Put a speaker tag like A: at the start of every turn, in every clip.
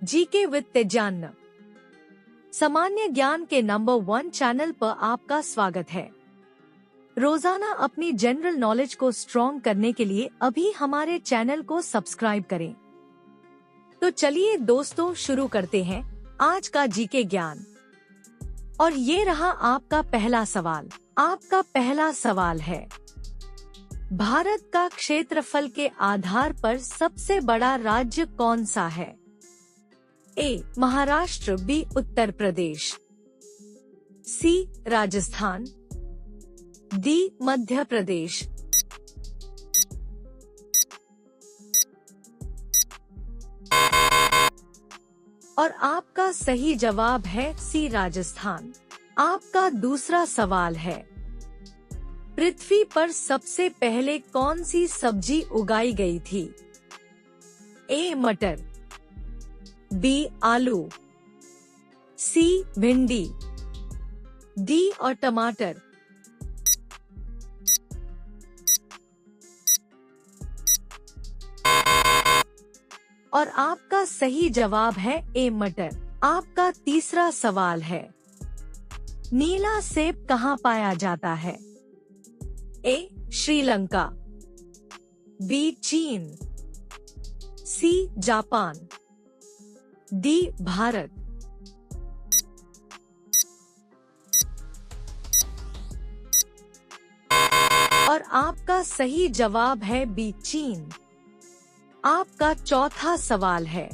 A: GK with तेजान्न। सामान्य ज्ञान के नंबर 1 चैनल पर आपका स्वागत है। रोजाना अपनी जनरल नॉलेज को स्ट्रॉन्ग करने के लिए अभी हमारे चैनल को सब्सक्राइब करें। तो चलिए दोस्तों, शुरू करते हैं आज का जीके ज्ञान। और ये रहा आपका पहला सवाल। आपका पहला सवाल है, भारत का क्षेत्रफल के आधार पर सबसे बड़ा राज्य कौन सा है? ए महाराष्ट्र, बी उत्तर प्रदेश, सी राजस्थान, डी मध्य प्रदेश। और आपका सही जवाब है सी राजस्थान। आपका दूसरा सवाल है, पृथ्वी पर सबसे पहले कौन सी सब्जी उगाई गई थी? ए मटर, बी आलू, सी भिंडी, डी और टमाटर। और आपका सही जवाब है ए मटर। आपका तीसरा सवाल है, नीला सेब कहाँ पाया जाता है? ए श्रीलंका, बी चीन, सी जापान, डी भारत। और आपका सही जवाब है बी चीन। आपका चौथा सवाल है,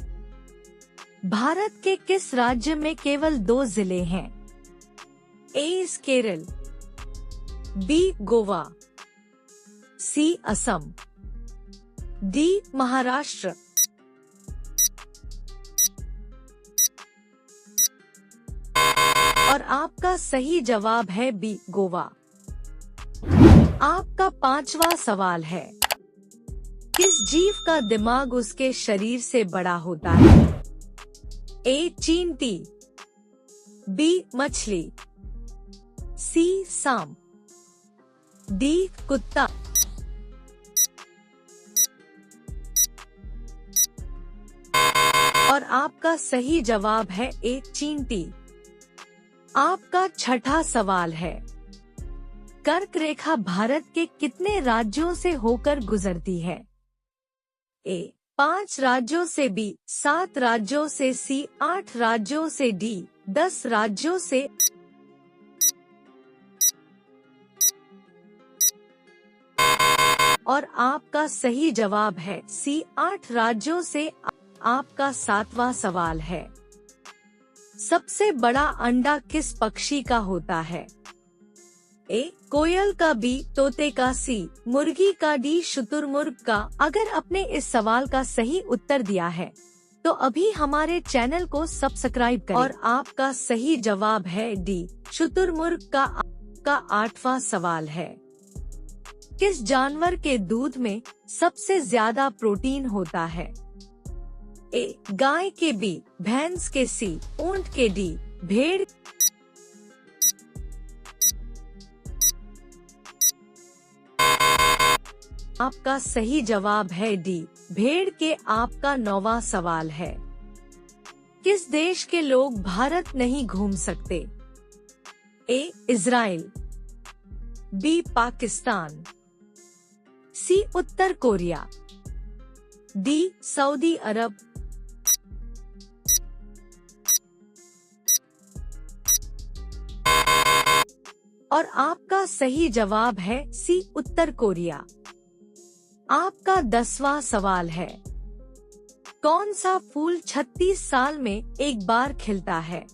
A: भारत के किस राज्य में केवल 2 जिले हैं? ए केरल, बी गोवा, सी असम, डी महाराष्ट्र। और आपका सही जवाब है बी गोवा। आपका पांचवा सवाल है, किस जीव का दिमाग उसके शरीर से बड़ा होता है? ए चींटी, बी मछली, सी सांप, डी कुत्ता। और आपका सही जवाब है ए चींटी। आपका छठा सवाल है, कर्क रेखा भारत के कितने राज्यों से होकर गुजरती है? ए 5 राज्यों से, बी 7 राज्यों से, सी 8 राज्यों से, डी 10 राज्यों से। और आपका सही जवाब है सी 8 राज्यों से। आपका 7वां सवाल है, सबसे बड़ा अंडा किस पक्षी का होता है? ए कोयल का, बी तोते का, सी मुर्गी का, डी शुतुरमुर्ग का। अगर आपने इस सवाल का सही उत्तर दिया है तो अभी हमारे चैनल को सब्सक्राइब करें। और आपका सही जवाब है डी शुतुरमुर्ग का। आपका 8वां सवाल है, किस जानवर के दूध में सबसे ज्यादा प्रोटीन होता है? ए गाय के, बी भैंस के, सी ऊंट के, डी भेड़। आपका सही जवाब है डी भेड़ के। आपका 9वां सवाल है, किस देश के लोग भारत नहीं घूम सकते? ए इजराइल, बी पाकिस्तान, सी उत्तर कोरिया, डी सऊदी अरब। और आपका सही जवाब है सी उत्तर कोरिया। आपका 10वां सवाल है, कौन सा फूल 36 साल में एक बार खिलता है?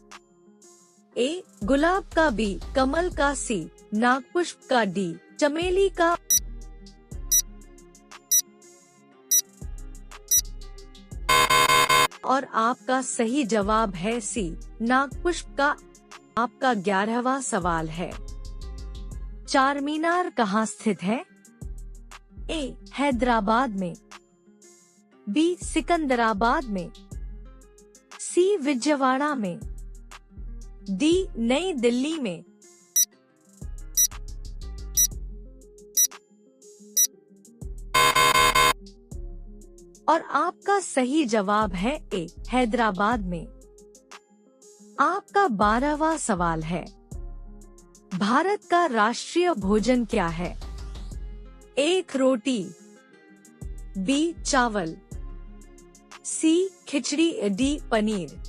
A: ए गुलाब का, बी कमल का, सी नागपुष्प का, डी चमेली का। और आपका सही जवाब है सी नागपुष्प का। आपका 11वां सवाल है, चारमीनार कहाँ स्थित है? ए हैदराबाद में, बी सिकंदराबाद में, सी विजयवाड़ा में, डी नई दिल्ली में। और आपका सही जवाब है ए, हैदराबाद में। आपका 12वां सवाल है, भारत का राष्ट्रीय भोजन क्या है? एक रोटी, बी चावल, सी खिचड़ी, डी पनीर।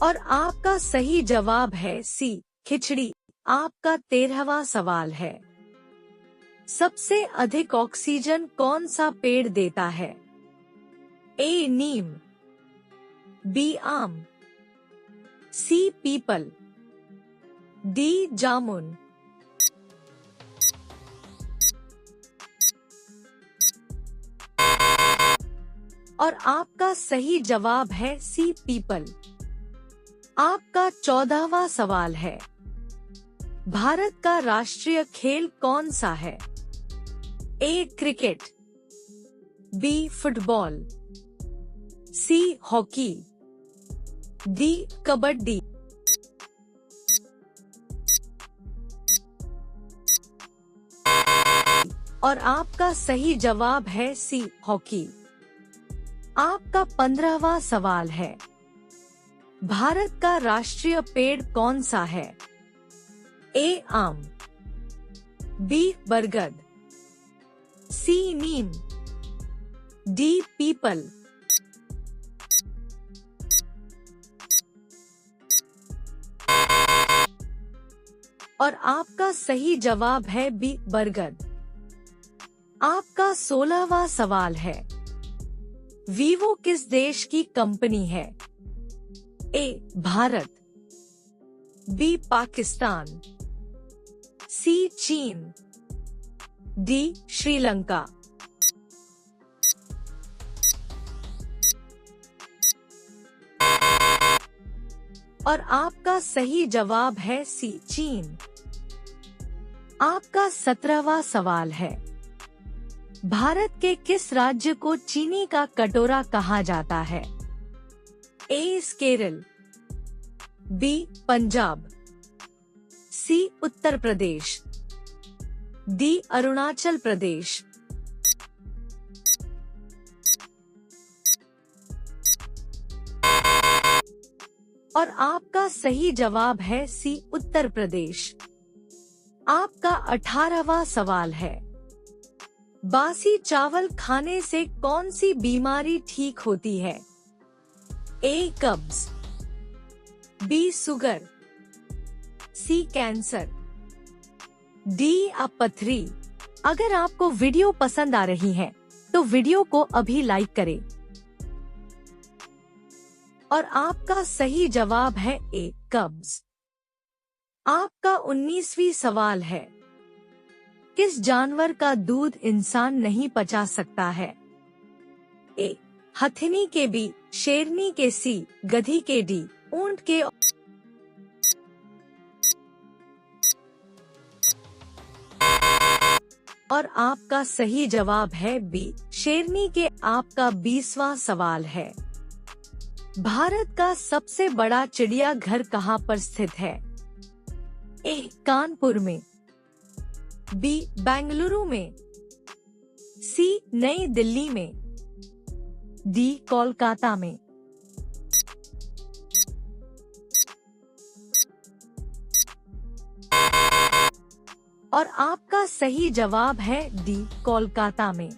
A: और आपका सही जवाब है सी खिचड़ी। आपका 13वां सवाल है, सबसे अधिक ऑक्सीजन कौन सा पेड़ देता है? ए नीम, बी आम, सी पीपल, डी जामुन। और आपका सही जवाब है सी पीपल। आपका 14वां सवाल है, भारत का राष्ट्रीय खेल कौन सा है? A cricket, B football, C hockey, D kabaddi. और आपका सही जवाब है सी हॉकी। आपका 15वां सवाल है, भारत का राष्ट्रीय पेड़ कौन सा है? ए आम, बी बरगद, सी नीम, डी पीपल। और आपका सही जवाब है बी बरगद। आपका 16वां सवाल है, वीवो किस देश की कंपनी है? ए भारत, बी पाकिस्तान, सी चीन, डी श्रीलंका। और आपका सही जवाब है सी चीन। आपका 17वां सवाल है, भारत के किस राज्य को चीनी का कटोरा कहा जाता है? ए केरल, बी पंजाब, सी उत्तर प्रदेश, डी अरुणाचल प्रदेश। और आपका सही जवाब है सी उत्तर प्रदेश। आपका 18वां सवाल है, बासी चावल खाने से कौन सी बीमारी ठीक होती है? ए कब्ज, बी शुगर, सी कैंसर, डी पथरी। अगर आपको वीडियो पसंद आ रही है तो वीडियो को अभी लाइक करें। और आपका सही जवाब है ए कब्ज। आपका 19वीं सवाल है, किस जानवर का दूध इंसान नहीं पचा सकता है? ए हथिनी के बी, शेरनी के सी, गधी के डी, ऊंट के। और आपका सही जवाब है बी शेरनी के। आपका 20वां सवाल है, भारत का सबसे बड़ा चिड़ियाघर कहाँ पर स्थित है? ए कानपुर में, बी बेंगलुरु में, सी नई दिल्ली में, डी कोलकाता में। और आपका सही जवाब है डी कोलकाता में।